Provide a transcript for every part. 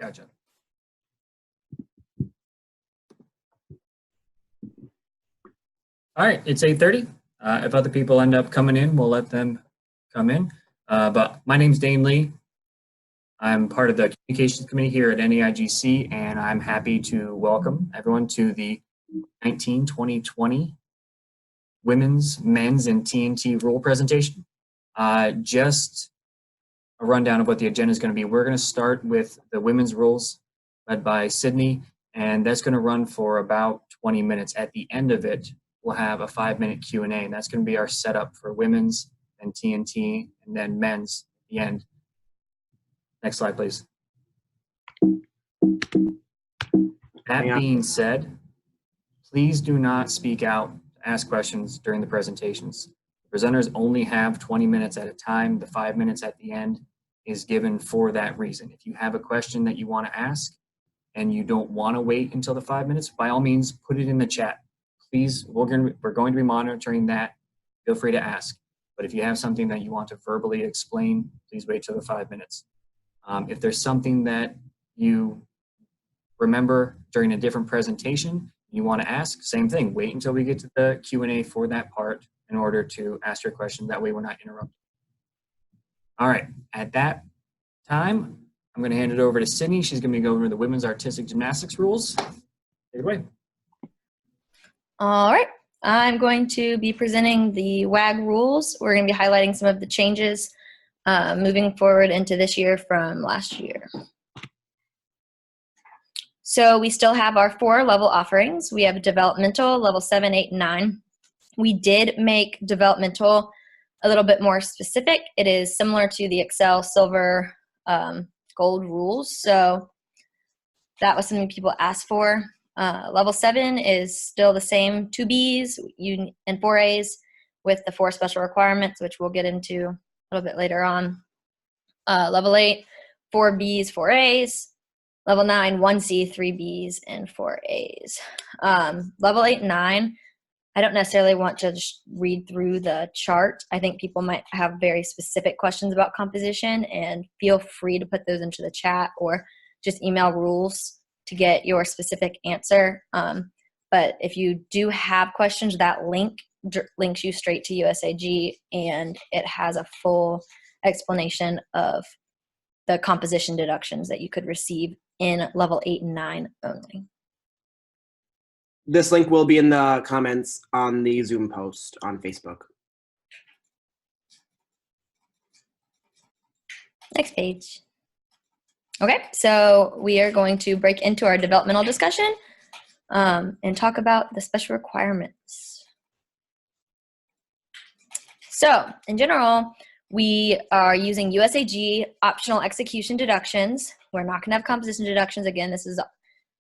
Gotcha. All right, it's 8:30. If other people end up coming in, we'll let them come in. But my name's Dane Lee. I'm part of the communications committee here at NAIGC, and I'm happy to welcome everyone to the 2020 Women's, Men's, and TNT rule presentation. Just a rundown of what the agenda is going to be. We're going to start with the women's rules led by Sydney, and that's going to run for about 20 minutes. At the end of it, we'll have a 5-minute Q&A, and that's going to be our setup for women's and TNT, and then men's at the end. Next slide, please. That being said, please do not speak out, ask questions during the presentations. The presenters only have 20 minutes at a time. The 5 minutes at the end is given for that reason. If you have a question that you want to ask and you don't want to wait until the 5 minutes, by all means, put it in the chat. Please, we're going to be monitoring that. Feel free to ask. But if you have something that you want to verbally explain, please wait till the 5 minutes. If there's something that you remember during a different presentation you want to ask, same thing. Wait until we get to the Q&A for that part in order to ask your question. That way we're not interrupted. All right, at that time, I'm going to hand it over to Sydney. She's going to go over the women's artistic gymnastics rules. Take it away. All right, I'm going to be presenting the WAG rules. We're going to be highlighting some of the changes moving forward into this year from last year. So we still have our 4 level offerings. We have developmental, level 7, 8, and 9. We did make developmental a little bit more specific. It is similar to the Excel silver gold rules. So that was something people asked for. Level 7 is still the same, 2 Bs and 4 As with the 4 special requirements, which we'll get into a little bit later on. Level 8, 4 Bs, 4 As. Level 9, 1 C, 3 Bs, and 4 As. Level 8 and 9, I don't necessarily want to just read through the chart. I think people might have very specific questions about composition, and feel free to put those into the chat or just email rules to get your specific answer. But if you do have questions, that link links you straight to USAG, and it has a full explanation of the composition deductions that you could receive in level 8 and 9 only. This link will be in the comments on the Zoom post on Facebook. Next page. Okay, so we are going to break into our developmental discussion and talk about the special requirements. So, in general, we are using USAG optional execution deductions. We're not going to have composition deductions. Again, this is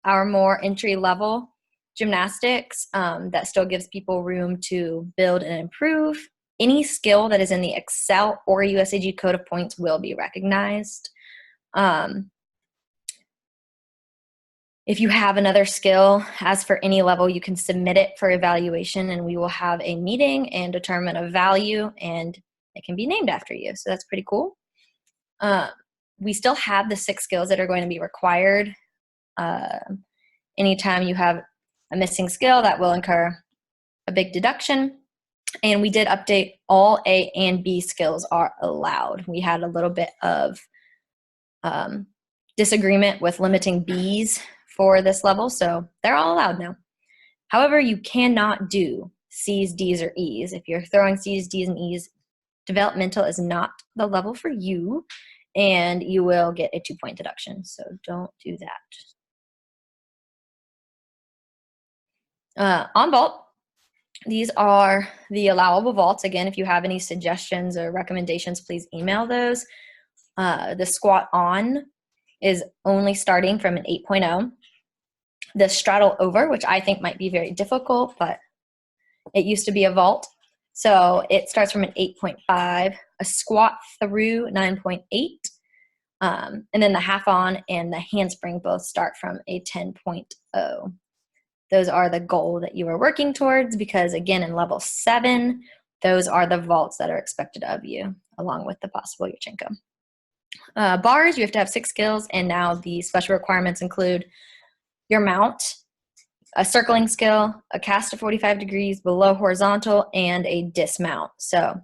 our more entry-level gymnastics that still gives people room to build and improve. Any skill that is in the Excel or USAG code of points will be recognized. If you have another skill, as for any level, you can submit it for evaluation, and we will have a meeting and determine a value, and it can be named after you. So that's pretty cool. We still have the 6 skills that are going to be required. Anytime you have a missing skill, that will incur a big deduction. And we did update all A and B skills are allowed. We had a little bit of disagreement with limiting Bs for this level, so they're all allowed now. However, you cannot do Cs, Ds, or Es. If you're throwing Cs, Ds, and Es, developmental is not the level for you, and you will get a 2-point deduction, so don't do that. On vault, these are the allowable vaults. Again, if you have any suggestions or recommendations, please email those. The squat on is only starting from an 8.0. The straddle over, which I think might be very difficult, but it used to be a vault. So it starts from an 8.5, a squat through 9.8, and then the half on and the handspring both start from a 10.0. Those are the goal that you are working towards, because again, in level 7, those are the vaults that are expected of you, along with the possible Yurchenko. Bars, you have to have 6 skills, and now the special requirements include your mount, a circling skill, a cast to 45 degrees below horizontal, and a dismount. So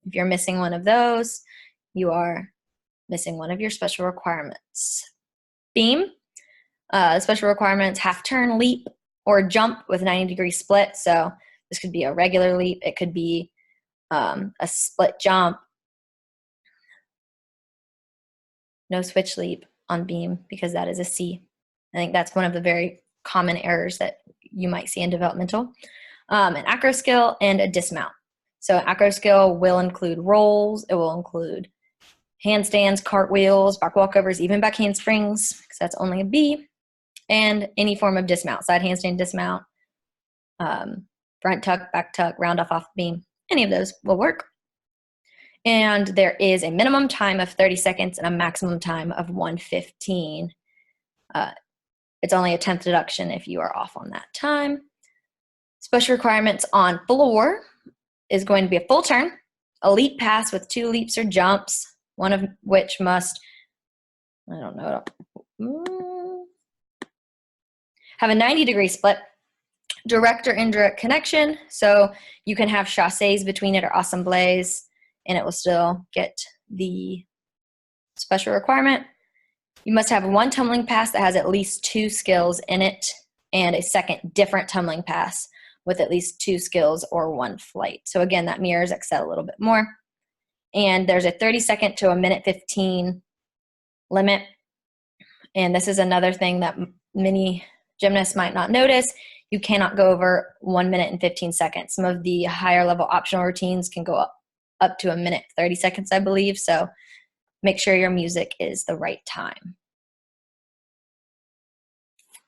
if you're missing one of those, you are missing one of your special requirements. Beam, special requirements, half turn, leap, or jump with 90-degree split. So this could be a regular leap. It could be a split jump. No switch leap on beam because that is a C. I think that's one of the very common errors that you might see in developmental. An acro skill and a dismount. So an acro skill will include rolls. It will include handstands, cartwheels, back walkovers, even back handsprings, because that's only a B, and any form of dismount, side handstand dismount, front tuck, back tuck, round off beam. Any of those will work. And there is a minimum time of 30 seconds and a maximum time of 1:15. It's only a 10th deduction if you are off on that time. Special requirements on floor is going to be a full turn, a leap pass with 2 leaps or jumps, one of which must, I don't know, have a 90-degree split, direct or indirect connection, so you can have chassés between it or assemblées, and it will still get the special requirement. You must have 1 tumbling pass that has at least 2 skills in it, and a second different tumbling pass with at least 2 skills or 1 flight. So again, that mirrors Excel a little bit more. And there's a 30-second to a 1:15 limit. And this is another thing that many gymnasts might not notice. You cannot go over 1 minute and 15 seconds. Some of the higher level optional routines can go up to 1 minute, 30 seconds, I believe. So make sure your music is the right time.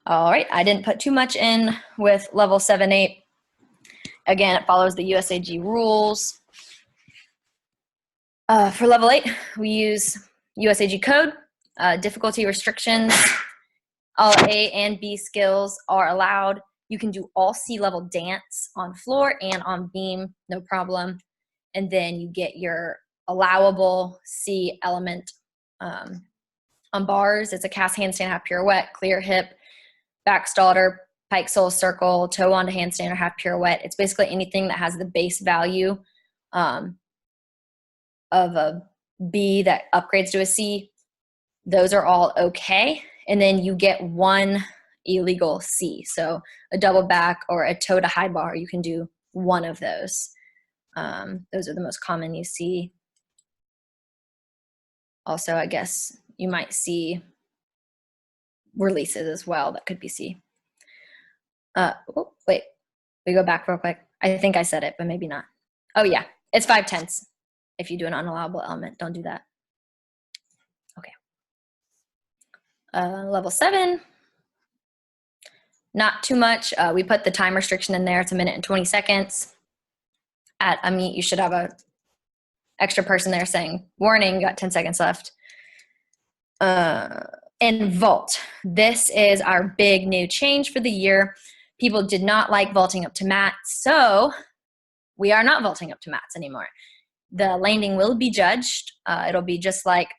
All right, I didn't put too much in with level 7-8. Again, it follows the USAG rules. For level 8, we use USAG code, difficulty restrictions. All A and B skills are allowed. You can do all C level dance on floor and on beam, no problem. And then you get your allowable C element on bars. It's a cast handstand, half pirouette, clear hip, back starter, pike sole circle, toe onto handstand or half pirouette. It's basically anything that has the base value of a B that upgrades to a C. Those are all okay. And then you get 1 illegal C. So a double back or a toe to high bar, you can do 1 of those. Those are the most common you see. Also, I guess you might see releases as well that could be C. Oh, wait, we go back real quick. I think I said it, but maybe not. Oh yeah, it's 5/10 if you do an unallowable element. Don't do that. Okay. Level 7, not too much. We put the time restriction in there. It's 1 minute and 20 seconds. At a meet, you should have a extra person there saying, warning, you got 10 seconds left. And vault. This is our big new change for the year. People did not like vaulting up to mats, so we are not vaulting up to mats anymore. The landing will be judged. It'll be just like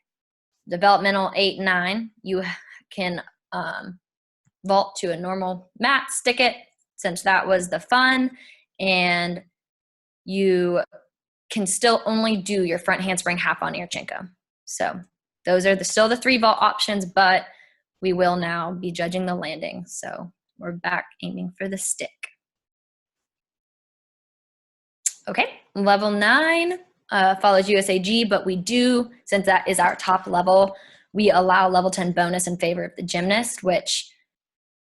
developmental 8 and 9. You can vault to a normal mat, stick it, since that was the fun, and you can still only do your front handspring half on Yurchenko. So those are still the 3 vault options, but we will now be judging the landing. So we're back aiming for the stick. Okay, level 9 follows USAG, but we do, since that is our top level, we allow level 10 bonus in favor of the gymnast, which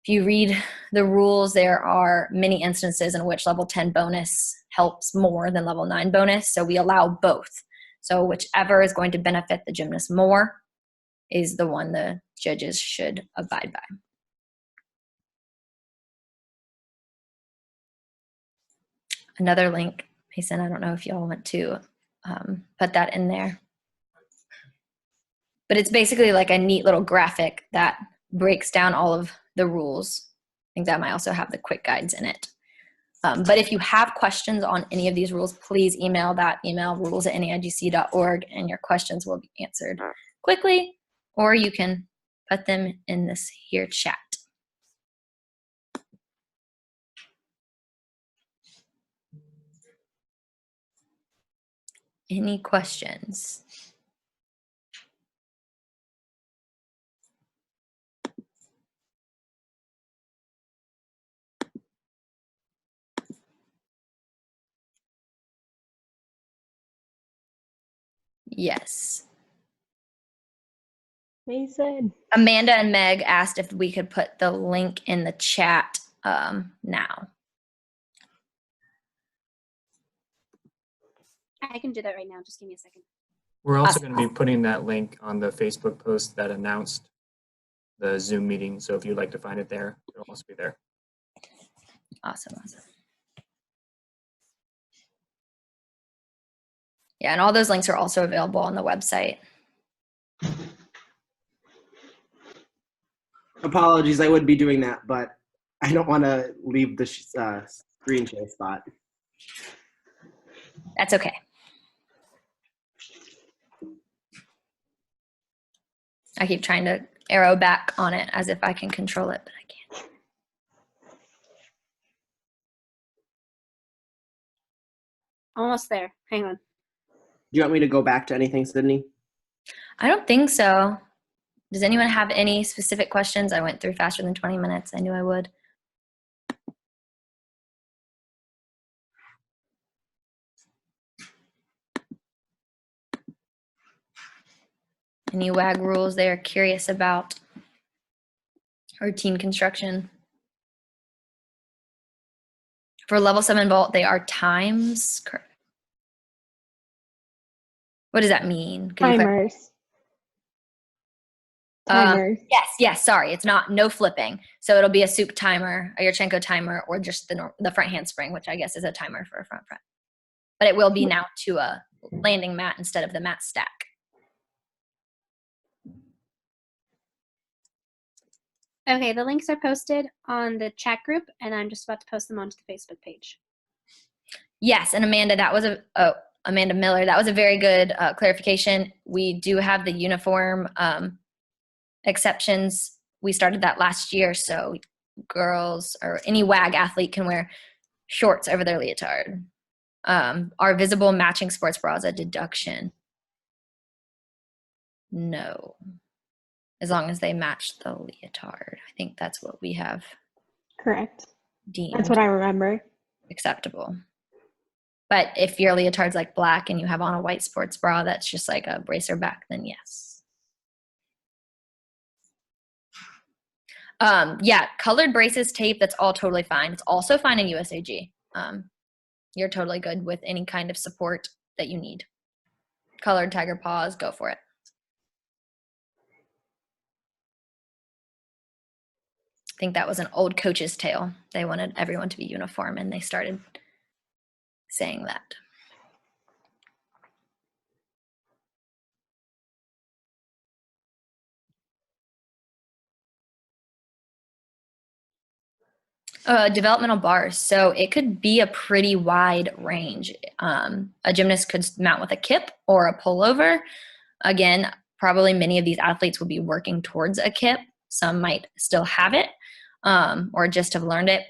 if you read the rules, there are many instances in which level 10 bonus helps more than level 9 bonus. So we allow both. So whichever is going to benefit the gymnast more is the one the judges should abide by. Another link, Mason, I don't know if y'all want to put that in there. But it's basically like a neat little graphic that breaks down all of the rules. I think that might also have the quick guides in it. But if you have questions on any of these rules, please email that email, rules@neigc.org, and your questions will be answered quickly, or you can put them in this here chat. Any questions? Yes. Amazing. Amanda and Meg asked if we could put the link in the chat now. I can do that right now. Just give me a second. We're also Awesome. going to be putting that link on the Facebook post that announced the Zoom meeting. So if you'd like to find it there, it'll also be there. Awesome. Yeah, and all those links are also available on the website. Apologies, I would be doing that, but I don't want to leave the screen share spot. That's okay. I keep trying to arrow back on it as if I can control it, but I can't. Almost there. Hang on. Do you want me to go back to anything, Sydney? I don't think so. Does anyone have any specific questions? I went through faster than 20 minutes. I knew I would. Any WAG rules they are curious about? Or team construction? For level 7 vault, they are times. What does that mean? Could you clarify? Timers. Timers. Yes, sorry. It's no flipping. So it'll be a soup timer, a Yurchenko timer, or just the front handspring, which I guess is a timer for a front. But it will be now to a landing mat instead of the mat stack. Okay, the links are posted on the chat group, and I'm just about to post them onto the Facebook page. Yes, and Amanda, Amanda Miller, that was a very good clarification. We do have the uniform exceptions. We started that last year, so girls or any WAG athlete can wear shorts over their leotard. Are visible matching sports bras a deduction? No. As long as they match the leotard. I think that's what we have Correct. deemed That's what I remember. acceptable. But if your leotard's like black and you have on a white sports bra that's just like a bracer back, then yes. Yeah, colored braces, tape, that's all totally fine. It's also fine in USAG. You're totally good with any kind of support that you need. Colored tiger paws, go for it. I think that was an old coach's tale. They wanted everyone to be uniform and they started saying that. Developmental bars. So it could be a pretty wide range. A gymnast could mount with a kip or a pullover. Again, probably many of these athletes will be working towards a kip. Some might still have it or just have learned it.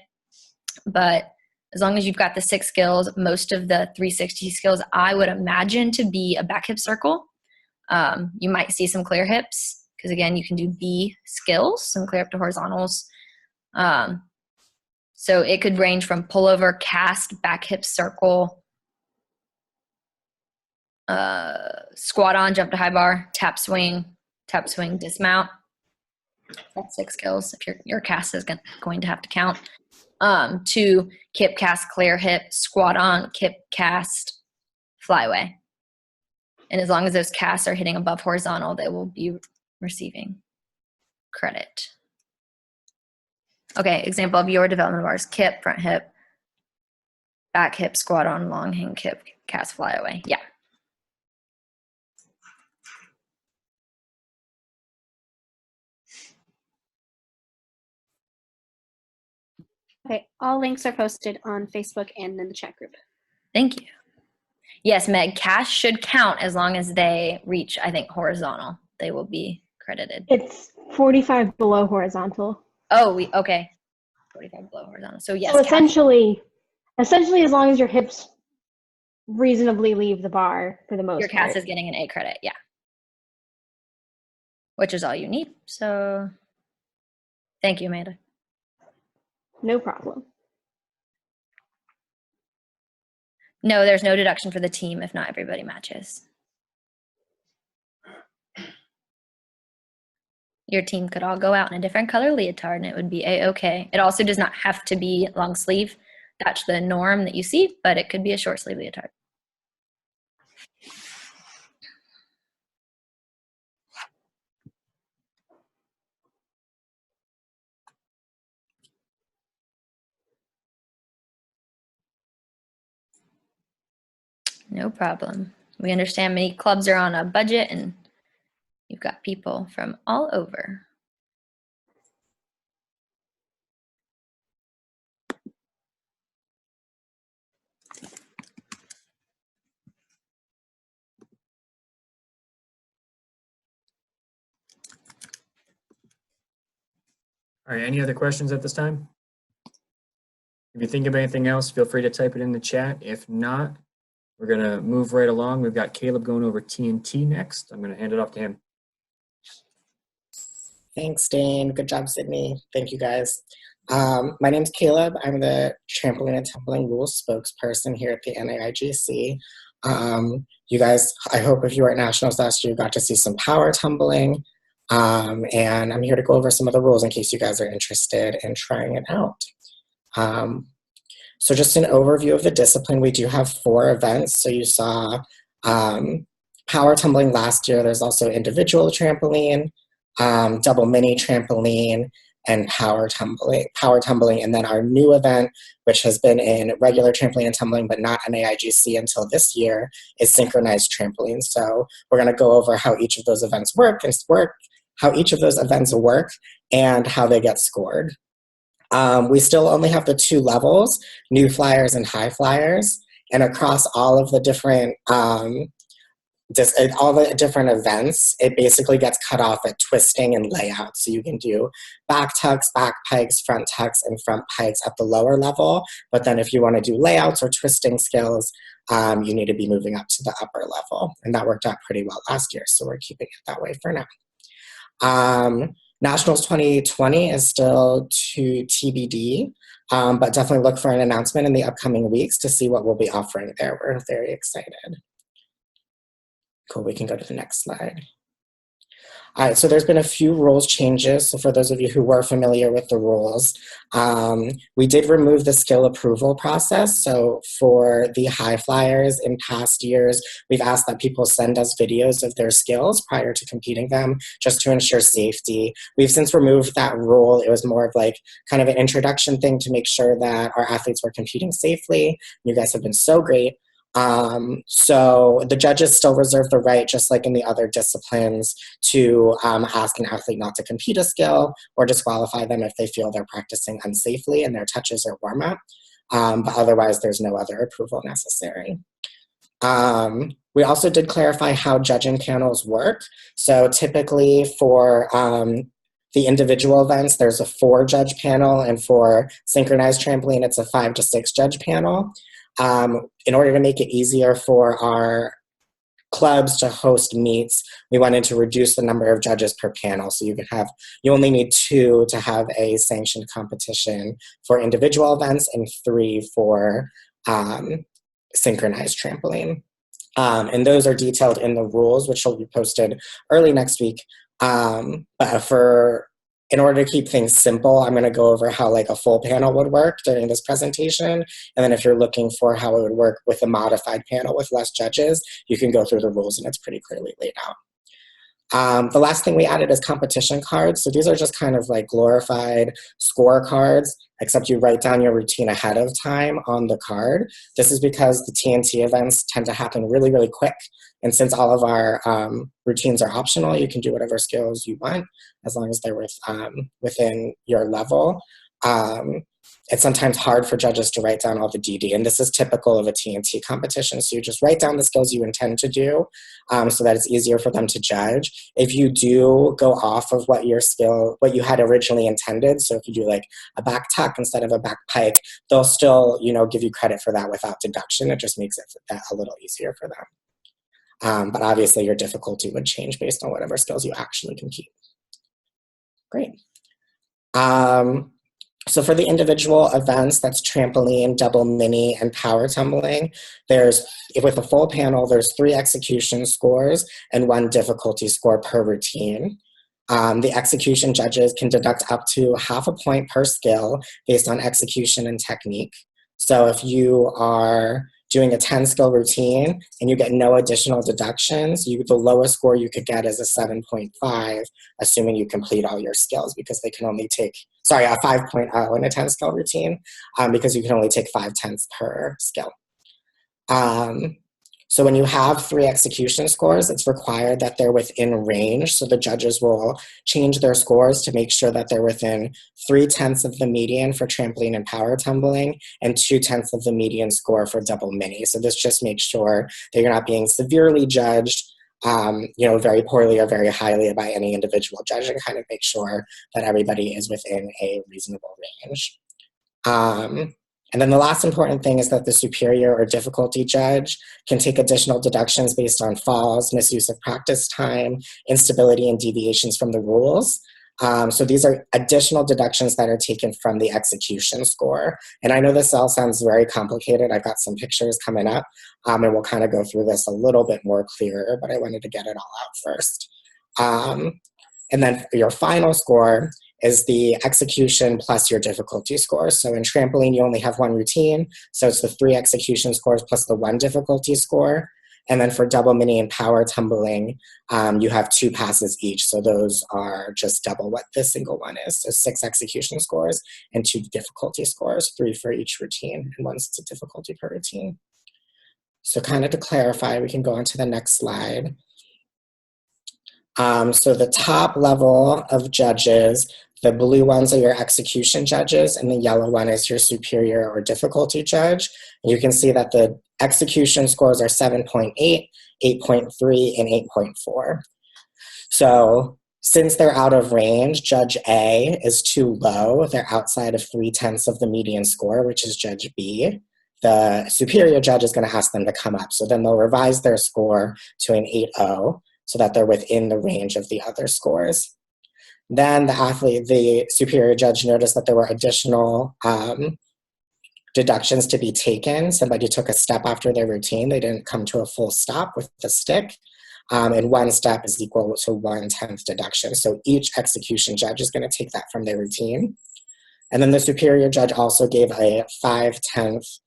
But as long as you've got the 6 skills, most of the 360 skills, I would imagine to be a back hip circle. You might see some clear hips because, again, you can do B skills, some clear up to horizontals. So it could range from pullover, cast, back hip circle, squat on, jump to high bar, tap swing, dismount. That's 6 skills if your cast is going to have to count. To kip, cast, clear hip, squat on, kip, cast, flyaway. And as long as those casts are hitting above horizontal, they will be receiving credit. Okay, example of your development bars: kip, front hip, back hip, squat on, long hang kip, cast, flyaway. Yeah. Okay, all links are posted on Facebook and in the chat group. Thank you. Yes, Meg, casts should count as long as they reach, I think, horizontal. they will be credited? It's 45 below horizontal. Oh, okay. 45 below horizontal. So yes, So essentially, as long as your hips reasonably leave the bar for the most your part. CAS is getting an A credit, yeah. Which is all you need. So thank you, Amanda. No problem. No, there's no deduction for the team if not everybody matches. Your team could all go out in a different color leotard and it would be A-okay. It also does not have to be long sleeve. That's the norm that you see, but it could be a short sleeve leotard. No problem. We understand many clubs are on a budget and you've got people from all over. All right, any other questions at this time? If you think of anything else, feel free to type it in the chat. If not, we're gonna move right along. We've got Caleb going over TNT next. I'm gonna hand it off to him. Thanks, Dane. Good job, Sydney. Thank you, guys. My name's Caleb. I'm the Trampoline and Tumbling Rules spokesperson here at the NAIGC. You guys, I hope if you were at Nationals last year, you got to see some power tumbling. And I'm here to go over some of the rules in case you guys are interested in trying it out. So just an overview of the discipline, we do have 4 events. So you saw power tumbling last year. There's also individual trampoline, double mini trampoline, and power tumbling. And then our new event, which has been in regular trampoline and tumbling, but not NAIGC until this year, is synchronized trampoline. So we're gonna go over how each of those events work, and how they get scored. We still only have the 2 levels, new flyers and high flyers, and across all of the different events, it basically gets cut off at twisting and layout. So you can do back tucks, back pikes, front tucks, and front pikes at the lower level. But then if you want to do layouts or twisting skills, you need to be moving up to the upper level. And that worked out pretty well last year, so we're keeping it that way for now. Nationals 2020 is still to TBD, but definitely look for an announcement in the upcoming weeks to see what we'll be offering there. We're very excited. Cool, we can go to the next slide. All right, so there's been a few rules changes. So for those of you who were familiar with the rules, we did remove the skill approval process. So for the high flyers in past years, we've asked that people send us videos of their skills prior to competing them, just to ensure safety. We've since removed that rule. It was more of like kind of an introduction thing to make sure that our athletes were competing safely. You guys have been so great. So the judges still reserve the right, just like in the other disciplines, to ask an athlete not to compete a skill or disqualify them if they feel they're practicing unsafely in their touches or warm-up. But otherwise, there's no other approval necessary. We also did clarify how judging panels work. So typically for the individual events, there's a 4-judge panel, and for synchronized trampoline, it's a 5 to 6 judge panel. In order to make it easier for our clubs to host meets, we wanted to reduce the number of judges per panel. So you only need 2 to have a sanctioned competition for individual events and 3 for synchronized trampoline. And those are detailed in the rules, which will be posted early next week. But in order to keep things simple, I'm going to go over how like a full panel would work during this presentation. And then if you're looking for how it would work with a modified panel with less judges, you can go through the rules and it's pretty clearly laid out. The last thing we added is competition cards. So these are just kind of like glorified scorecards, except you write down your routine ahead of time on the card. This is because the TNT events tend to happen really, really quick. And since all of our routines are optional, you can do whatever skills you want as long as they're within your level. it's sometimes hard for judges to write down all the DD, and this is typical of a TNT competition. So you just write down the skills you intend to do so that it's easier for them to judge. If you do go off of what you had originally intended, so if you do like a back tuck instead of a back pike, they'll still, give you credit for that without deduction. It just makes it a little easier for them. But obviously your difficulty would change based on whatever skills you actually compete. Great. So for the individual events, that's trampoline, double mini, and power tumbling, with a full panel, there's 3 execution scores and 1 difficulty score per routine. The execution judges can deduct up to half a point per skill based on execution and technique. So if you are doing a 10-skill routine and you get no additional deductions, the lowest score you could get is a 7.5, assuming you complete all your skills, because they can only take, a 5.0 in a 10-skill routine, because you can only take 5/10 per skill. So when you have 3 execution scores, it's required that they're within range. So the judges will change their scores to make sure that they're within 3/10 of the median for trampoline and power tumbling and 2/10 of the median score for double mini. So this just makes sure that you're not being severely judged, very poorly or very highly by any individual judge, and kind of make sure that everybody is within a reasonable range. And then the last important thing is that the superior or difficulty judge can take additional deductions based on falls, misuse of practice time, instability, and deviations from the rules. So these are additional deductions that are taken from the execution score. And I know this all sounds very complicated. I've got some pictures coming up, and we'll kind of go through this a little bit more clearer, but I wanted to get it all out first. And then your final score is the execution plus your difficulty score. So in trampoline, you only have 1 routine. So it's the 3 execution scores plus the 1 difficulty score. And then for double mini and power tumbling, you have 2 passes each. So those are just double what this single one is. So 6 execution scores and 2 difficulty scores, 3 for each routine, and 1's the difficulty per routine. So kind of to clarify, we can go on to the next slide. So the top level of judges, the blue ones are your execution judges, and the yellow one is your superior or difficulty judge. And you can see that the execution scores are 7.8, 8.3, and 8.4. So since they're out of range, Judge A is too low. They're outside of 3/10 of the median score, which is Judge B. The superior judge is going to ask them to come up. So then they'll revise their score to an 8.0. So that they're within the range of the other scores. Then the superior judge noticed that there were additional deductions to be taken. Somebody took a step after their routine. They didn't come to a full stop with the stick. And 1 step is equal to 1/10 deduction. So each execution judge is going to take that from their routine. And then the superior judge also gave a 5/10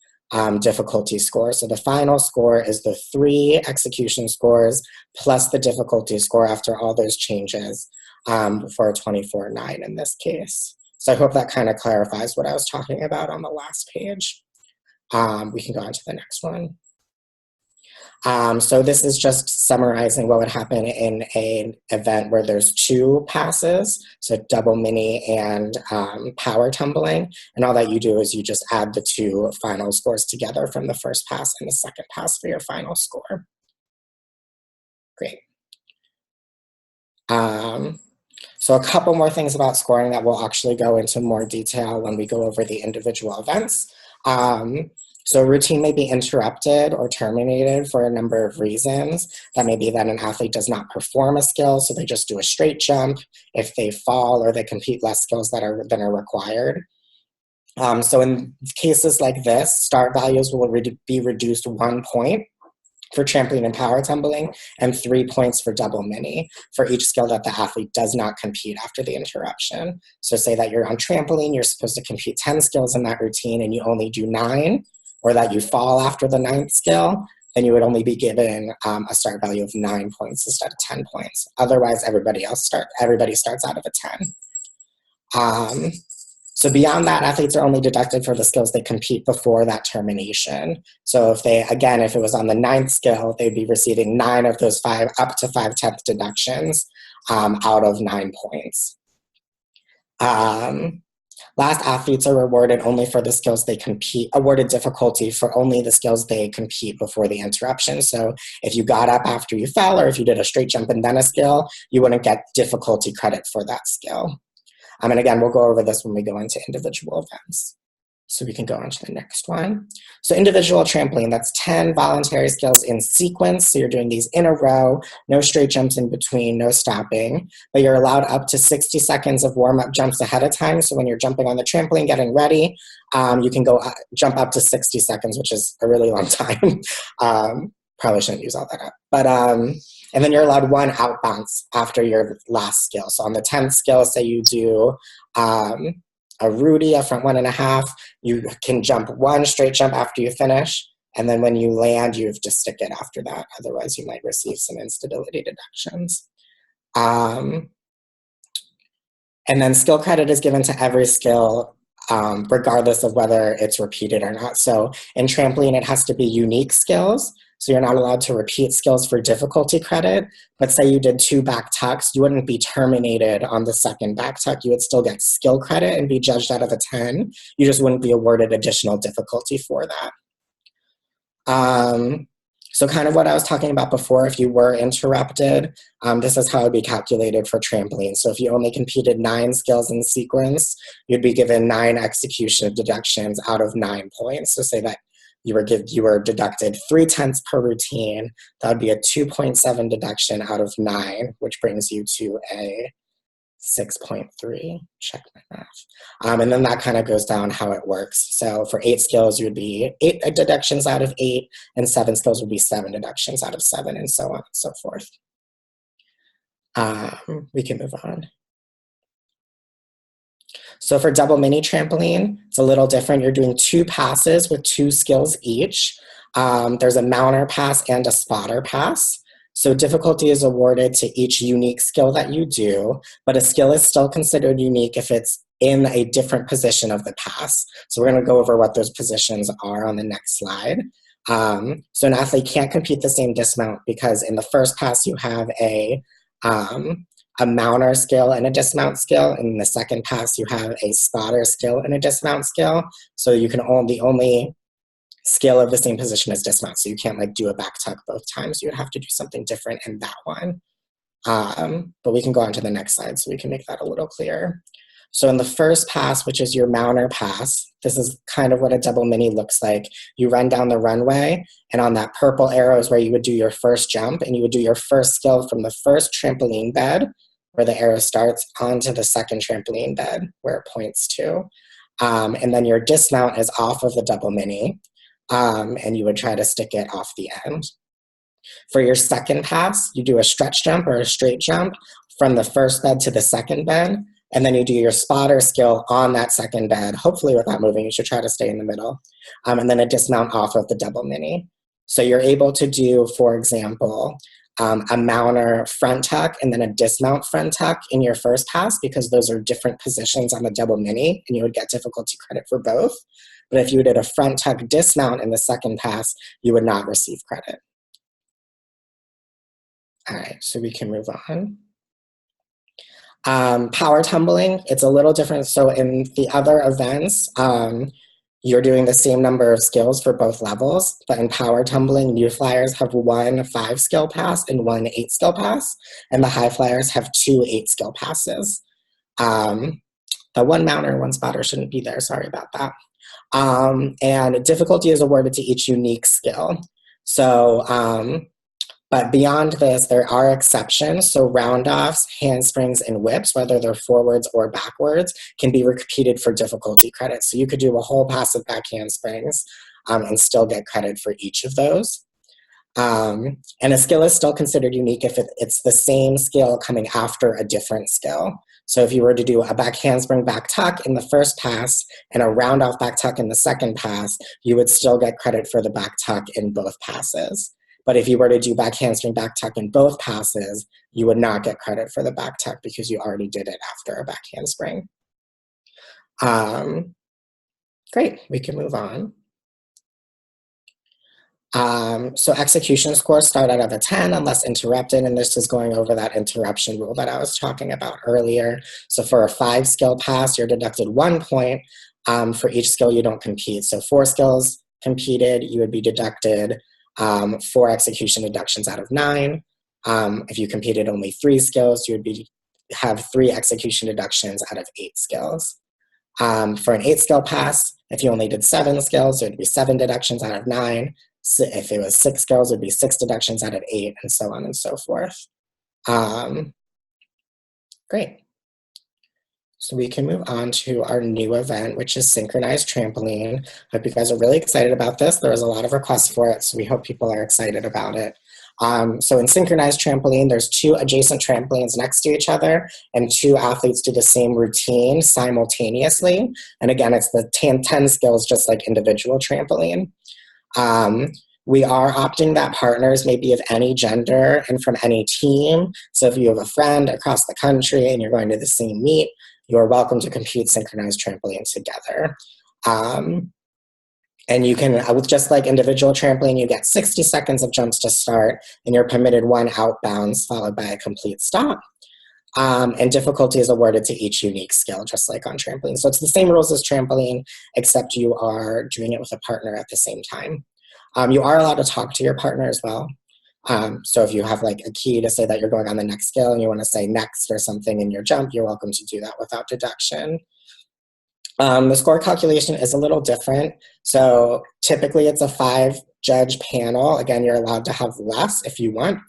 difficulty score. So the final score is the 3 execution scores plus the difficulty score after all those changes for a 24/9 in this case. So I hope that kind of clarifies what I was talking about on the last page. We can go on to the next one. So this is just summarizing what would happen in an event where there's 2 passes, so double mini and power tumbling. And all that you do is you just add the 2 final scores together from the first pass and the second pass for your final score. Great. So a couple more things about scoring that we'll actually go into more detail when we go over the individual events. So a routine may be interrupted or terminated for a number of reasons. That may be that an athlete does not perform a skill, so they just do a straight jump. If they fall or they complete less skills than are required. So in cases like this, start values will be reduced 1 point for trampoline and power tumbling and 3 points for double mini for each skill that the athlete does not compete after the interruption. So say that you're on trampoline, you're supposed to compete 10 skills in that routine and you only do 9, or that you fall after the 9th skill, then you would only be given a start value of 9 points instead of 10 points. Otherwise, everybody starts out of a 10. So beyond that, athletes are only deducted for the skills they compete before that termination. So if it was on the 9th skill, they'd be receiving 9 of those 5, up to 5/10 deductions out of 9 points. Last athletes are rewarded only for the skills they compete, awarded difficulty for only the skills they compete before the interruption. So if you got up after you fell, or if you did a straight jump and then a skill, you wouldn't get difficulty credit for that skill. And again, we'll go over this when we go into individual events. So we can go on to the next one. So individual trampoline, that's 10 voluntary skills in sequence. So you're doing these in a row, no straight jumps in between, no stopping, but you're allowed up to 60 seconds of warm-up jumps ahead of time. So when you're jumping on the trampoline, getting ready, you can go jump up to 60 seconds, which is a really long time. Probably shouldn't use all that up. But, and then you're allowed one out bounce after your last skill. So on the 10th skill, say you do a Rudy, a front 1.5, you can jump one straight jump after you finish, and then when you land, you have to stick it after that. Otherwise, you might receive some instability deductions. And then skill credit is given to every skill, regardless of whether it's repeated or not. So in trampoline, it has to be unique skills. So you're not allowed to repeat skills for difficulty credit. But say you did 2 back tucks, you wouldn't be terminated on the second back tuck. You would still get skill credit and be judged out of a 10. You just wouldn't be awarded additional difficulty for that. So kind of what I was talking about before, if you were interrupted, this is how it would be calculated for trampoline. So if you only competed 9 skills in sequence, you'd be given 9 execution deductions out of 9 points. So say that you were deducted 3/10 per routine. That would be a 2.7 deduction out of 9, which brings you to a 6.3. Check my math. And then that kind of goes down how it works. So for 8 skills, you would be 8 deductions out of 8, and 7 skills would be 7 deductions out of 7, and so on and so forth. We can move on. So for double mini trampoline, it's a little different. You're doing 2 passes with 2 skills each. There's a mounter pass and a spotter pass. So difficulty is awarded to each unique skill that you do, but a skill is still considered unique if it's in a different position of the pass. So we're going to go over what those positions are on the next slide. So an athlete can't compete the same dismount because in the first pass you have a mounter skill and a dismount skill. In the second pass, you have a spotter skill and a dismount skill. So you can the only skill of the same position is dismount. So you can't like do a back tuck both times. You would have to do something different in that one. But we can go on to the next slide so we can make that a little clearer. So in the first pass, which is your mounter pass, this is kind of what a double mini looks like. You run down the runway, and on that purple arrow is where you would do your first jump, and you would do your first skill from the first trampoline bed, where the arrow starts, onto the second trampoline bed, where it points to. And then your dismount is off of the double mini, and you would try to stick it off the end. For your second pass, you do a stretch jump or a straight jump from the first bed to the second bed, and then you do your spotter skill on that second bed, hopefully without moving. You should try to stay in the middle. And then a dismount off of the double mini. So you're able to do, for example, a mounter front tuck and then a dismount front tuck in your first pass, because those are different positions on the double mini, and you would get difficulty credit for both. But if you did a front tuck dismount in the second pass, you would not receive credit. All right, so we can move on. Power tumbling, it's a little different. So in the other events, you're doing the same number of skills for both levels, but in power tumbling, new flyers have 1 5-skill pass and 1 8-skill pass, and the high flyers have 2 8-skill passes. The 1 mounter, 1 spotter shouldn't be there, sorry about that. And difficulty is awarded to each unique skill. So, but beyond this, there are exceptions. So round-offs, handsprings, and whips, whether they're forwards or backwards, can be repeated for difficulty credit. So you could do a whole pass of back handsprings and still get credit for each of those. And a skill is still considered unique if it's the same skill coming after a different skill. So if you were to do a back handspring back tuck in the first pass and a round-off back tuck in the second pass, you would still get credit for the back tuck in both passes. But if you were to do back handspring, back tuck in both passes, you would not get credit for the back tuck because you already did it after a back handspring. Great, we can move on. So execution scores start out of a 10 unless interrupted, and this is going over that interruption rule that I was talking about earlier. So for a 5 skill pass, you're deducted 1 point for each skill you don't compete. So 4 skills competed, you would be deducted 4 execution deductions out of 9. If you competed only 3 skills, you would have 3 execution deductions out of 8 skills. For an 8 skill pass, if you only did 7 skills, it would be 7 deductions out of 9. So if it was 6 skills, it would be 6 deductions out of 8, and so on and so forth. Great. So we can move on to our new event, which is synchronized trampoline. Hope you guys are really excited about this. There was a lot of requests for it, so we hope people are excited about it. So in synchronized trampoline, there's 2 adjacent trampolines next to each other, and 2 athletes do the same routine simultaneously. And again, it's the 10 skills, just like individual trampoline. We are opting that partners may be of any gender and from any team. So if you have a friend across the country and you're going to the same meet, you are welcome to compete synchronized trampoline together. And you can, just like individual trampoline, you get 60 seconds of jumps to start, and you're permitted 1 outbounds followed by a complete stop. And difficulty is awarded to each unique skill, just like on trampoline. So it's the same rules as trampoline, except you are doing it with a partner at the same time. You are allowed to talk to your partner as well. So if you have like a key to say that you're going on the next skill and you want to say next or something in your jump, you're welcome to do that without deduction. The score calculation is a little different. So typically it's a 5-judge panel. Again, you're allowed to have less if you want,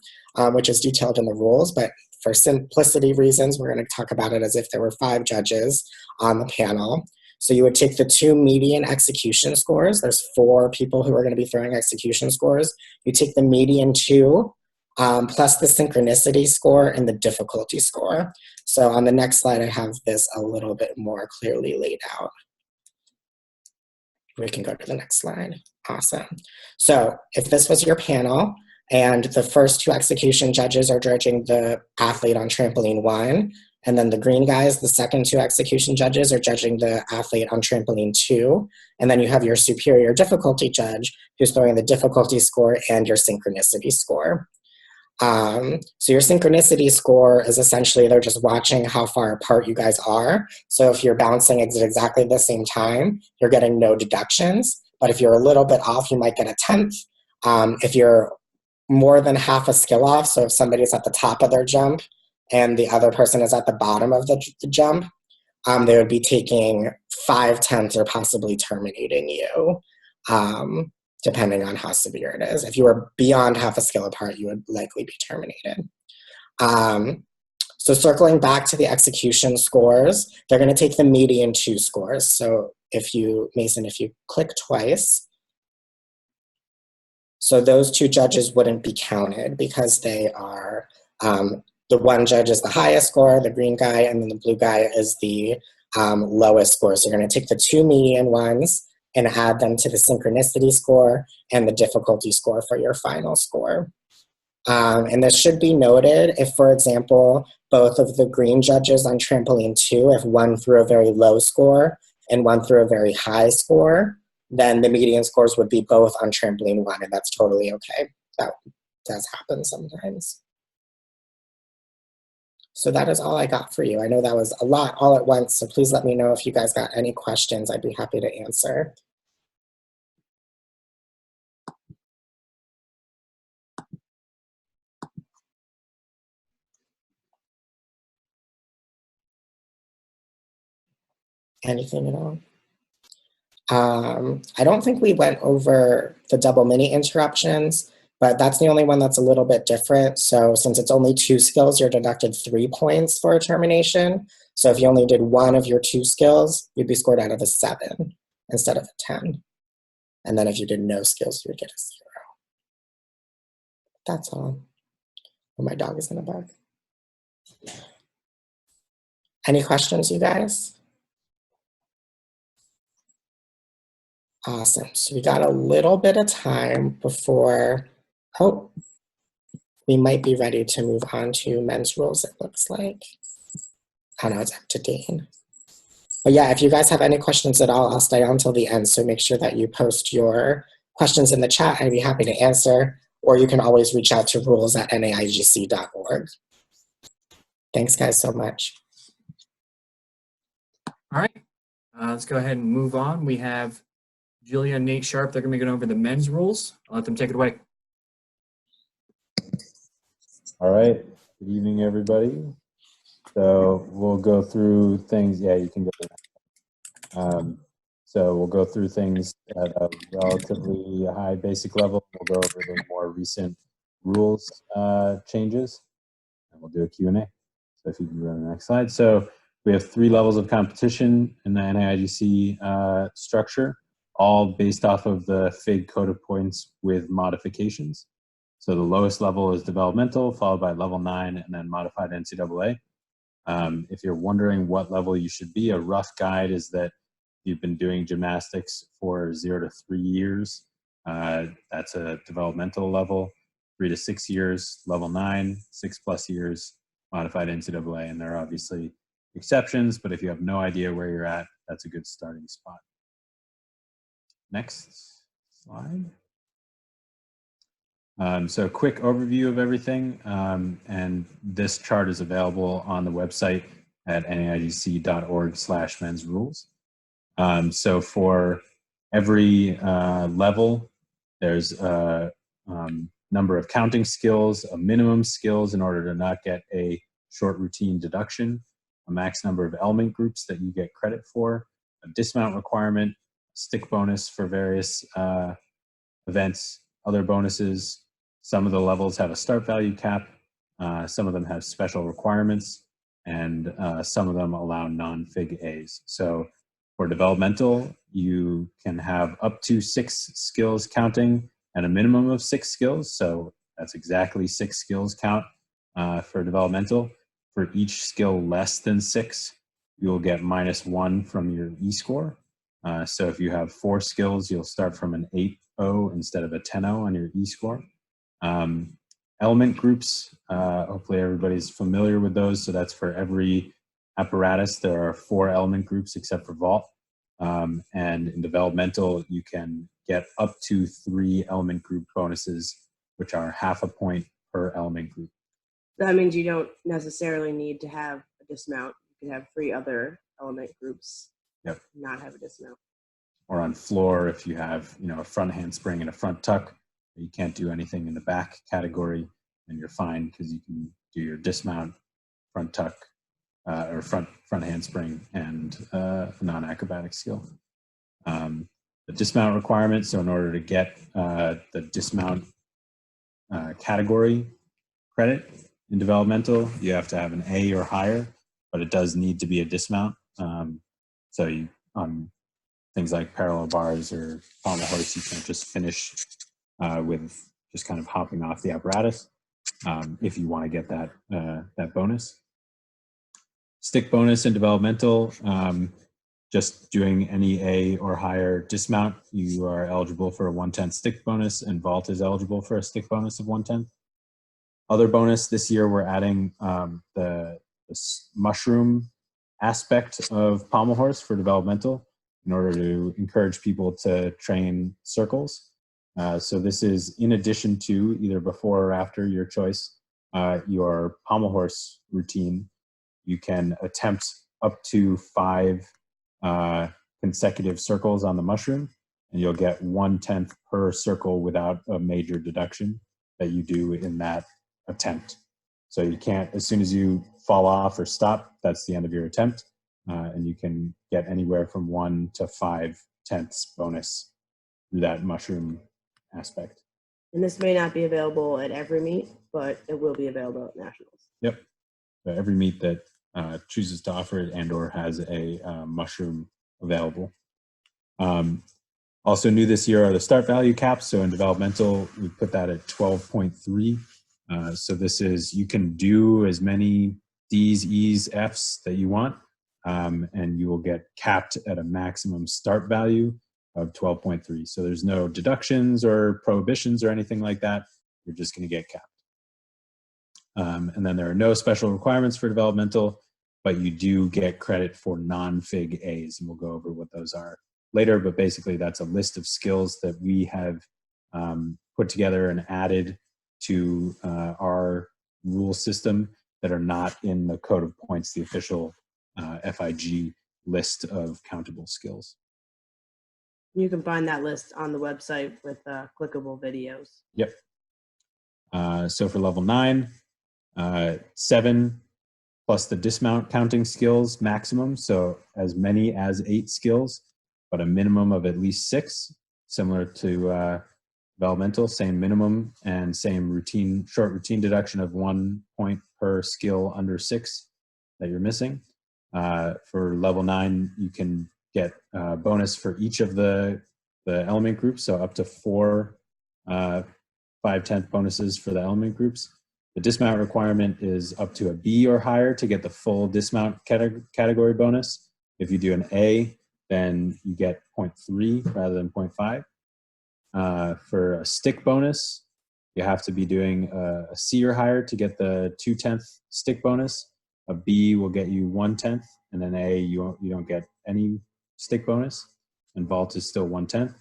which is detailed in the rules, but for simplicity reasons, we're going to talk about it as if there were 5 judges on the panel. So you would take the 2 median execution scores. There's 4 people who are going to be throwing execution scores. You take the median 2 plus the synchronicity score and the difficulty score. So on the next slide, I have this a little bit more clearly laid out. We can go to the next slide. Awesome. So if this was your panel, and the first 2 execution judges are judging the athlete on trampoline 1, and then the green guys, the second 2 execution judges, are judging the athlete on trampoline 2. And then you have your superior difficulty judge who's throwing the difficulty score and your synchronicity score. So your synchronicity score is essentially they're just watching how far apart you guys are. So if you're bouncing at exactly the same time, you're getting no deductions. But if you're a little bit off, you might get a 10th. If you're more than half a skill off, so if somebody's at the top of their jump and the other person is at the bottom of the jump, they would be taking 5/10 or possibly terminating you, depending on how severe it is. If you were beyond half a skill apart, you would likely be terminated. So circling back to the execution scores, they're going to take the median 2 scores. So if you, Mason, if you click twice, so those 2 judges wouldn't be counted because they are, the one judge is the highest score, the green guy, and then the blue guy is the lowest score. So you're going to take the 2 median ones and add them to the synchronicity score and the difficulty score for your final score. And this should be noted if, for example, both of the green judges on trampoline 2, if one threw a very low score and one threw a very high score, then the median scores would be both on trampoline 1, and that's totally okay. That does happen sometimes. So that is all I got for you. I know that was a lot all at once, so please let me know if you guys got any questions. I'd be happy to answer. Anything at all? I don't think we went over the double mini interruptions, but that's the only one that's a little bit different. So since it's only 2 skills, you're deducted 3 points for a termination. So if you only did 1 of your 2 skills, you'd be scored out of a 7 instead of a 10. And then if you did no skills, you would get a 0. That's all. Oh, my dog is in the bug. Any questions, you guys? Awesome. So we got a little bit of time before, oh, we might be ready to move on to men's rules, it looks like. Oh no, it's up to Dane. But yeah, if you guys have any questions at all, I'll stay on till the end. So make sure that you post your questions in the chat. I'd be happy to answer, or you can always reach out to rules@naigc.org. Thanks, guys, so much. All right, let's go ahead and move on. We have Julia and Nate Sharp. They're going to be going over the men's rules. I'll let them take it away. All right. Good evening, everybody. So we'll go through things. Yeah, you can go to that. So we'll go through things at a relatively high basic level. We'll go over the more recent rules changes, and we'll do a Q&A. So if you can go to the next slide. So we have 3 levels of competition in the NAIGC structure, all based off of the FIG code of points with modifications. So the lowest level is developmental, followed by level 9, and then modified NCAA. If you're wondering what level you should be, a rough guide is that you've been doing gymnastics for 0 to 3 years. That's a developmental level. 3 to 6 years, level 9, 6+ years, modified NCAA. And there are obviously exceptions, but if you have no idea where you're at, that's a good starting spot. Next slide. So a quick overview of everything, and this chart is available on the website at naigc.org/men's rules. So for every level, there's a number of counting skills, a minimum skills in order to not get a short routine deduction, a max number of element groups that you get credit for, a dismount requirement, stick bonus for various events, other bonuses. Some of the levels have a start value cap, some of them have special requirements, and some of them allow non-FIG A's. So for developmental, you can have up to 6 skills counting and a minimum of 6 skills. So that's exactly 6 skills count for developmental. For each skill less than 6, you'll get -1 from your E-score. So if you have 4 skills, you'll start from an 8.0 instead of a 10.0 on your E-score. Element groups, hopefully everybody's familiar with those. So that's for every apparatus. There are 4 element groups except for vault. And in developmental, you can get up to 3 element group bonuses, which are ½ a point per element group. That means you don't necessarily need to have a dismount. You can have 3 other element groups. Yep. Not have a dismount. Or on floor, if you have, a front handspring and a front tuck, you can't do anything in the back category, and you're fine because you can do your dismount, front tuck, or front handspring, and a non-acrobatic skill. The dismount requirement, so in order to get the dismount category credit in developmental, you have to have an A or higher, but it does need to be a dismount. So you, things like parallel bars or pommel horse, you can't just finish with just kind of hopping off the apparatus if you want to get that bonus. Stick bonus in developmental, just doing any A or higher dismount, you are eligible for a 1/10 stick bonus, and vault is eligible for a stick bonus of 1/10. Other bonus this year, we're adding the mushroom aspect of pommel horse for developmental in order to encourage people to train circles. So this is in addition to, either before or after, your choice, your pommel horse routine. You can attempt up to 5 consecutive circles on the mushroom, and you'll get 1/10 per circle without a major deduction that you do in that attempt. So you can't, as soon as you fall off or stop, that's the end of your attempt, and you can get anywhere from 1 to 5/10 bonus through that mushroom aspect. And this may not be available at every meet, but it will be available at nationals. Yep. So every meet that chooses to offer it and or has a mushroom available. Also new this year are the start value caps. So in developmental, we put that at 12.3. So this is, you can do as many D's, E's, F's that you want, and you will get capped at a maximum start value of 12.3. So there's no deductions or prohibitions or anything like that. You're just going to get capped. And then there are no special requirements for developmental, but you do get credit for non-FIG A's, and we'll go over what those are later. But basically, that's a list of skills that we have put together and added to our rule system that are not in the Code of Points, the official FIG list of countable skills. You can find that list on the website with clickable videos. Yep. So for level 9, 7 plus the dismount counting skills maximum, so as many as 8 skills, but a minimum of at least 6, similar to developmental, same minimum and same routine, short routine deduction of 1 point per skill under 6 that you're missing. For level 9, you can get a bonus for each of the element groups, so up to 4 5/10 bonuses for the element groups. The dismount requirement is up to a B or higher to get the full dismount category bonus. If you do an A, then you get 0.3 rather than 0.5. For a stick bonus, you have to be doing a C or higher to get the 2/10 stick bonus. A B will get you 1/10, and then A, you don't get any stick bonus, and vault is still 1/10.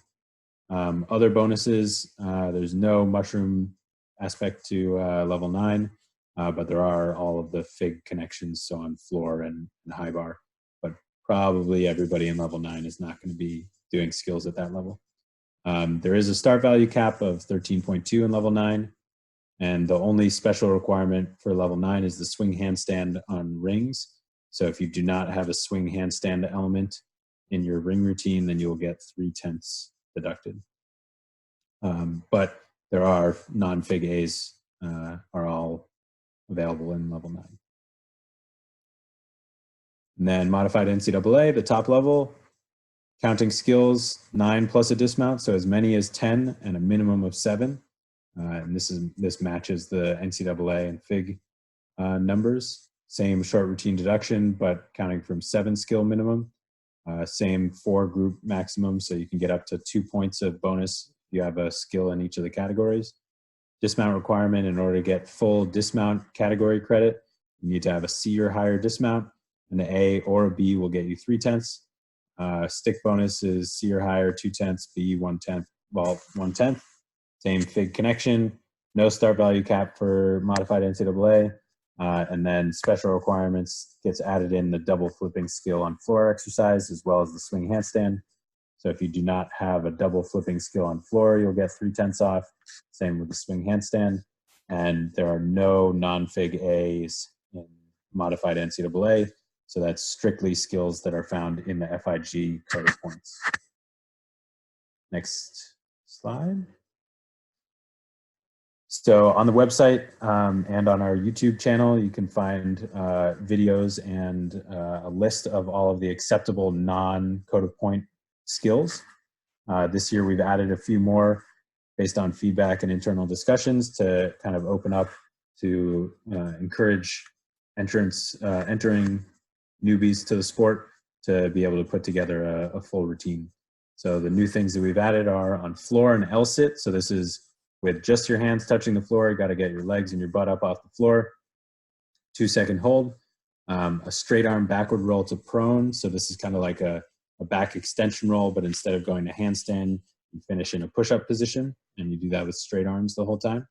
Other bonuses, there's no mushroom aspect to level 9, but there are all of the FIG connections, so on floor and high bar. But probably everybody in level 9 is not going to be doing skills at that level. There is a start value cap of 13.2 in level 9, and the only special requirement for level 9 is the swing handstand on rings. So if you do not have a swing handstand element in your ring routine, then you'll get 3/10 deducted. But there are non-FIG A's are all available in level 9. And then modified NCAA, the top level, counting skills 9 plus a dismount, so as many as 10 and a minimum of 7. And this matches the NCAA and FIG numbers. Same short routine deduction, but counting from 7 skill minimum. Same 4 group maximum, so you can get up to 2 points of bonus if you have a skill in each of the categories. Dismount requirement, in order to get full dismount category credit, you need to have a C or higher dismount, and an A or a B will get you 3/10. Stick bonus is C or higher, 2/10, B 1/10, vault 1/10. Same FIG connection, no start value cap for modified NCAA, and then special requirements gets added in the double flipping skill on floor exercise as well as the swing handstand. So if you do not have a double flipping skill on floor, you'll get 3/10 off. Same with the swing handstand. And there are no non-FIG A's in modified NCAA. So that's strictly skills that are found in the FIG Code of Points. Next slide. So on the website and on our YouTube channel, you can find videos and a list of all of the acceptable non-Code of Point skills. This year we've added a few more based on feedback and internal discussions to kind of open up to encourage entering newbies to the sport to be able to put together a full routine. So the new things that we've added are on floor and L-sit. So this is with just your hands touching the floor. You got to get your legs and your butt up off the floor. 2-second hold. A straight arm backward roll to prone. So this is kind of like a back extension roll, but instead of going to handstand, you finish in a push-up position, and you do that with straight arms the whole time.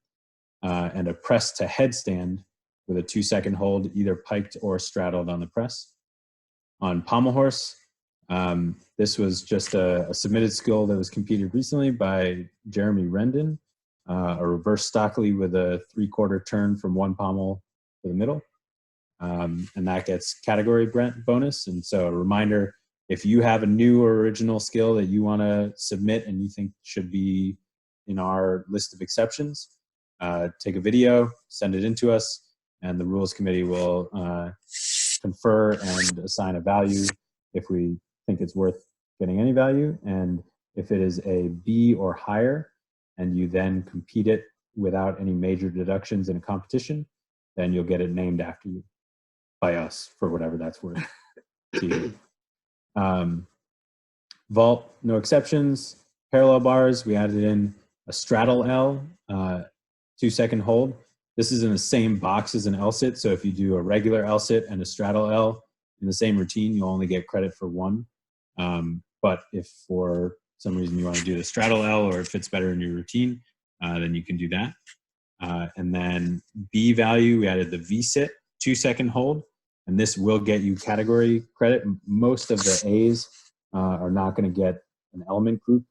And a press to headstand with a 2-second hold, either piked or straddled on the press. On pommel horse, this was just a submitted skill that was competed recently by Jeremy Rendon, a reverse Stockley with a 3/4 turn from one pommel to the middle. And that gets category bonus. And so a reminder, if you have a new or original skill that you want to submit and you think should be in our list of exceptions, take a video, send it in to us, and the rules committee will confer and assign a value if we think it's worth getting any value. And if it is a B or higher, and you then compete it without any major deductions in a competition, then you'll get it named after you by us for whatever that's worth to you. Vault, no exceptions. Parallel bars, we added in a straddle L, 2-second hold. This is in the same box as an L-sit, so if you do a regular L-sit and a straddle L in the same routine, you'll only get credit for one. But if for some reason you want to do the straddle L or it fits better in your routine, then you can do that. And then B value, we added the VSIT 2-second hold, and this will get you category credit. Most of the A's are not going to get an element group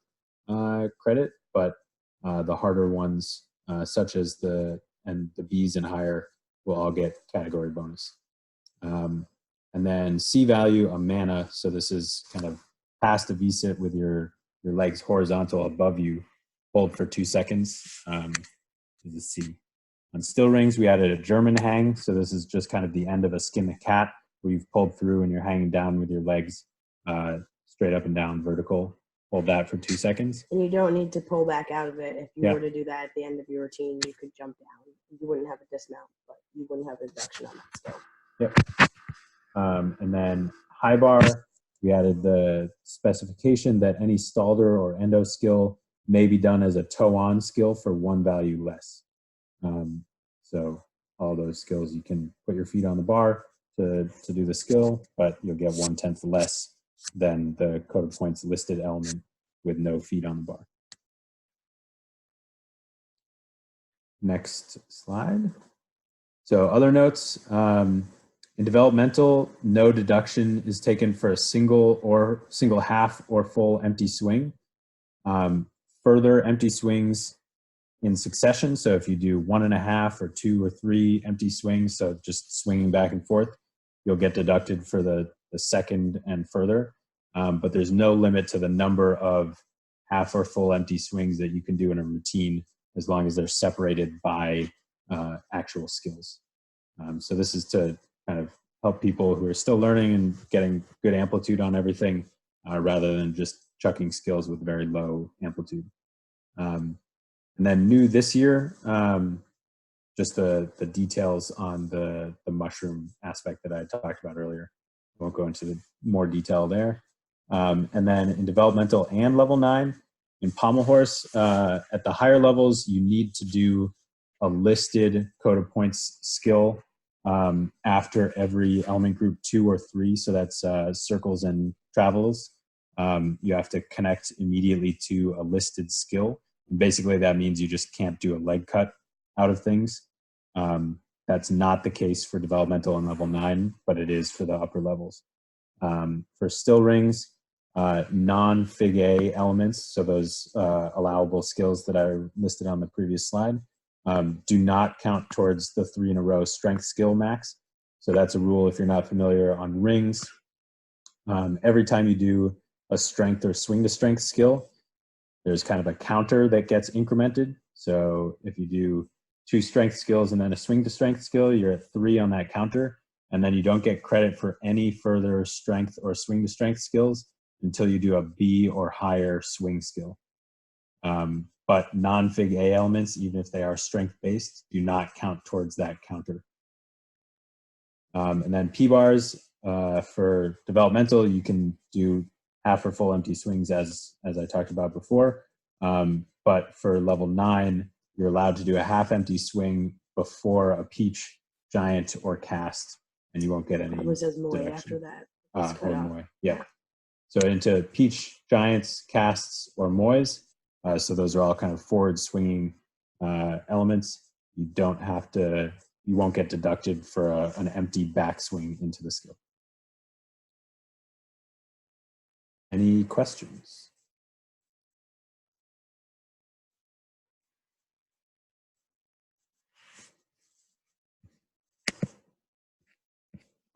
credit, but the harder ones, such as the B's and higher, will all get category bonus. And then C value, a mana. So this is kind of past the VSIT with your legs horizontal above you, hold for 2 seconds, is a C. On still rings, we added a German hang. So this is just kind of the end of a skin the cat, where you've pulled through and you're hanging down with your legs straight up and down vertical. Hold that for 2 seconds. And you don't need to pull back out of it. If you Yeah. were to do that at the end of your routine, you could jump down. You wouldn't have a dismount, but you wouldn't have a reduction on that skill. Yep. And then high bar, we added the specification that any stalder or endo skill may be done as a toe-on skill for 1 value less. So all those skills, you can put your feet on the bar to do the skill, but you'll get 1/10 less than the code of points listed element with no feet on the bar. Next slide. So other notes, in developmental, no deduction is taken for a single half or full empty swing. Further empty swings in succession. So if you do 1.5 or 2 or 3 empty swings, so just swinging back and forth, you'll get deducted for the second and further. But there's no limit to the number of half or full empty swings that you can do in a routine, as long as they're separated by actual skills. So this is to kind of help people who are still learning and getting good amplitude on everything, rather than just chucking skills with very low amplitude. And then new this year, just the details on the mushroom aspect that I talked about earlier. I won't go into the more detail there. And then in developmental and level 9, in Pommel Horse, at the higher levels, you need to do a listed code of points skill after every element group 2 or 3. So that's circles and travels. You have to connect immediately to a listed skill. And basically, that means you just can't do a leg cut out of things. That's not the case for developmental and level 9, but it is for the upper levels. For still rings, non-Fig A elements, so those allowable skills that I listed on the previous slide, do not count towards the 3 in a row strength skill max. So that's a rule if you're not familiar on rings. Every time you do a strength or swing to strength skill, there's kind of a counter that gets incremented. So if you do 2 strength skills and then a swing to strength skill, you're at 3 on that counter. And then you don't get credit for any further strength or swing to strength skills until you do a B or higher swing skill. But non-Fig A elements, even if they are strength based, do not count towards that counter. And then P bars for developmental, you can do half or full empty swings as I talked about before. But for level 9, you're allowed to do a half empty swing before a peach, giant, or cast, and you won't get any. Probably says Moy deduction. after that. Or It's cut out. Moy, yeah. So into peach, giants, casts, or moys. So those are all kind of forward swinging elements. You don't have to. You won't get deducted for an empty backswing into the skill. Any questions?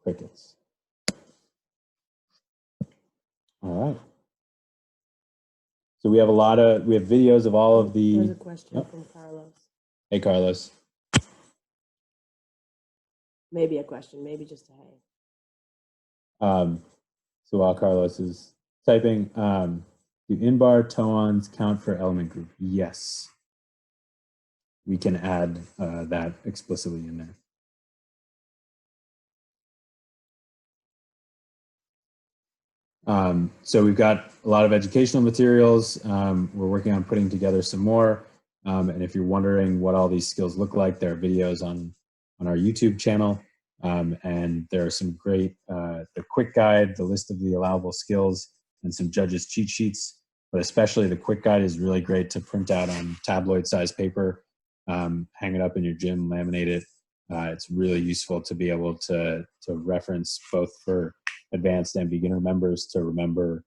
Crickets. All right. So we have videos of all of the. There's a question Yep. from Carlos. Hey, Carlos. Maybe a question, maybe just a hey. So while Carlos is typing, do in-bar toe-ons count for element group? Yes. We can add that explicitly in there. So we've got a lot of educational materials. We're working on putting together some more. And if you're wondering what all these skills look like, there are videos on our YouTube channel. And there are some great, the quick guide, the list of the allowable skills, and some judges cheat sheets but especially the quick guide is really great to print out on tabloid size paper, hang it up in your gym, laminate it. It's really useful to be able to reference both for advanced and beginner members to remember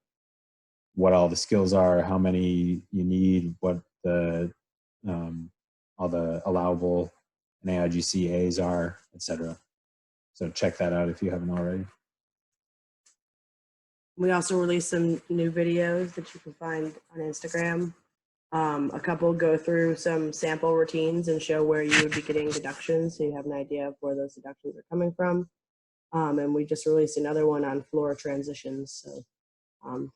what all the skills are, how many you need, what the all the allowable NAIGC are, etc. So check that out if you haven't already. We also released some new videos that you can find on Instagram. A couple go through some sample routines and show where you would be getting deductions, so you have an idea of where those deductions are coming from. And we just released another one on floor transitions, so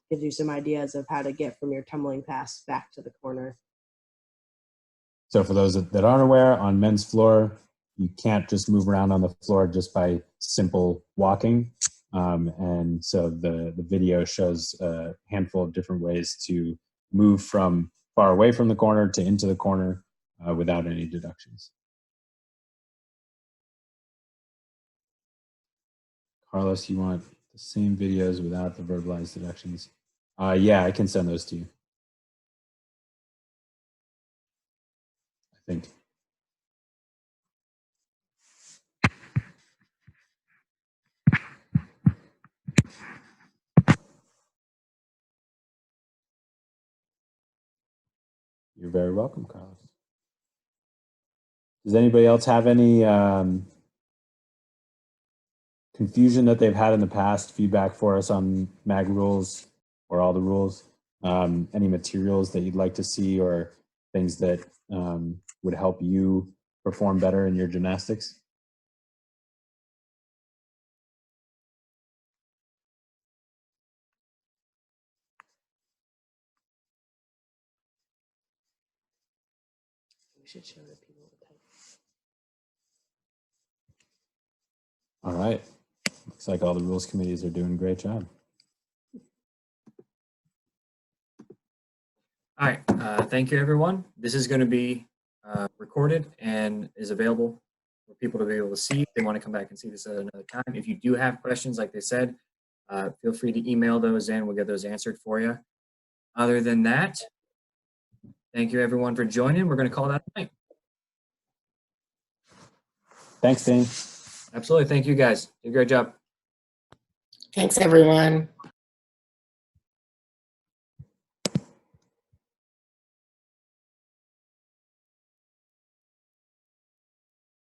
gives you some ideas of how to get from your tumbling pass back to the corner. So for those that aren't aware, on men's floor, you can't just move around on the floor just by simple walking. And so the video shows a handful of different ways to move from far away from the corner to into the corner without any deductions. Carlos, you want the same videos without the verbalized deductions? Yeah, I can send those to you. I think. You're very welcome, Carlos. Does anybody else have any confusion that they've had in the past, feedback for us on MAG rules or all the rules? Any materials that you'd like to see or things that would help you perform better in your gymnastics? We should show the people the type. All right. Looks like all the rules committees are doing a great job. All right, thank you, everyone. This is going to be recorded and is available for people to be able to see if they want to come back and see this at another time. If you do have questions, like they said, feel free to email those in. We'll get those answered for you. Other than that, thank you, everyone, for joining. We're going to call that a night. Thanks, Dane. Absolutely. Thank you, guys. Did a great job. Thanks, everyone.